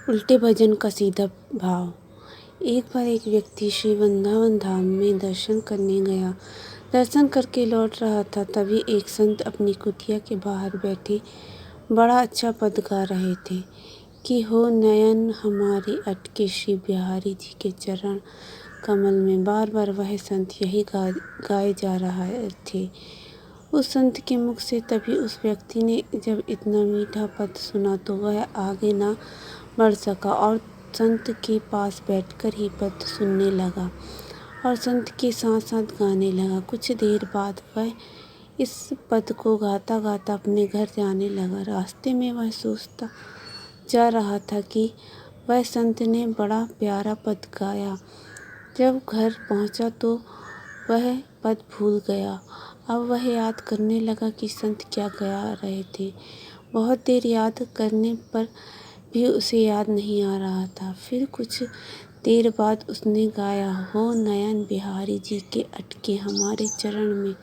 उल्टे भजन का सीधा भाव। एक बार एक व्यक्ति श्री वृंदावन धाम में दर्शन करने गया। दर्शन करके लौट रहा था, तभी एक संत अपनी कुटिया के बाहर बैठे बड़ा अच्छा पद गा रहे थे कि हो नयन हमारे अटके श्री बिहारी जी के चरण कमल में। बार बार वह संत यही गाए जा रहे थे। उस संत के मुख से तभी उस व्यक्ति ने जब इतना मीठा पद सुना तो वह आगे ना बढ़ सका और संत के पास बैठकर ही पद सुनने लगा और संत के साथ साथ गाने लगा। कुछ देर बाद वह इस पद को गाता गाता अपने घर जाने लगा। रास्ते में वह सोचता जा रहा था कि वह संत ने बड़ा प्यारा पद गाया। जब घर पहुंचा तो वह पद भूल गया। अब वह याद करने लगा कि संत क्या गा रहे थे। बहुत देर याद करने पर भी उसे याद नहीं आ रहा था। फिर कुछ देर बाद उसने गाया, हो नयन बिहारी जी के अटके हमारे चरण में।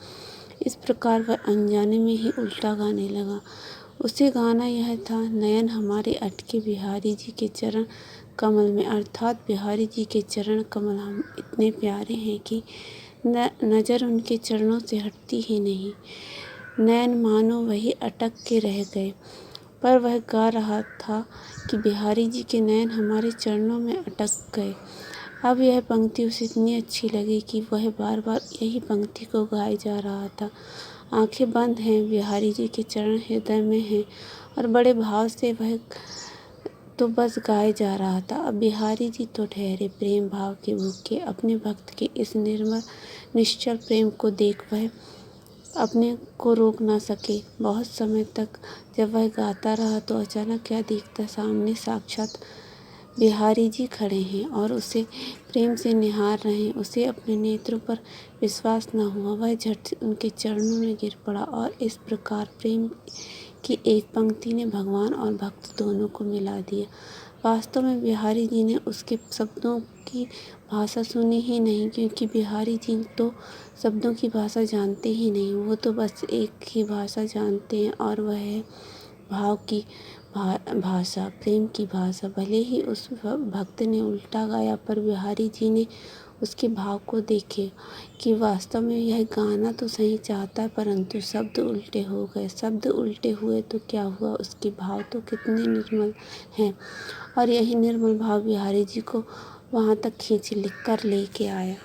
इस प्रकार वह अनजाने में ही उल्टा गाने लगा। उसे गाना यह था, नयन हमारे अटके बिहारी जी के चरण कमल में, अर्थात बिहारी जी के चरण कमल हम इतने प्यारे हैं कि नज़र उनके चरणों से हटती ही नहीं। नयन मानो वही अटक के रह गए। पर वह गा रहा था कि बिहारी जी के नयन हमारे चरणों में अटक गए। अब यह पंक्ति उसे इतनी अच्छी लगी कि वह बार बार यही पंक्ति को गाए जा रहा था। आंखें बंद हैं, बिहारी जी के चरण हृदय में हैं और बड़े भाव से वह तो बस गाए जा रहा था। अब बिहारी जी तो ठहरे प्रेम भाव के भूखे। अपने भक्त के इस निर्मल निश्चल प्रेम को देख वह अपने को रोक ना सके। बहुत समय तक जब वह गाता रहा तो अचानक क्या दिखता, सामने साक्षात बिहारी जी खड़े हैं और उसे प्रेम से निहार रहे हैं। उसे अपने नेत्रों पर विश्वास न हुआ। वह झट उनके चरणों में गिर पड़ा और इस प्रकार प्रेम की एक पंक्ति ने भगवान और भक्त दोनों को मिला दिया। वास्तव में बिहारी जी ने उसके शब्दों की भाषा सुनी ही नहीं, क्योंकि बिहारी जी तो शब्दों की भाषा जानते ही नहीं। वो तो बस एक ही भाषा जानते हैं और वह है भाव की भाषा, प्रेम की भाषा। भले ही उस भक्त ने उल्टा गाया, पर बिहारी जी ने उसके भाव को देखे कि वास्तव में यह गाना तो सही चाहता है, परंतु शब्द उल्टे हो गए। शब्द उल्टे हुए तो क्या हुआ, उसके भाव तो कितने निर्मल हैं और यही निर्मल भाव बिहारी जी को वहाँ तक खींच कर लेके आया।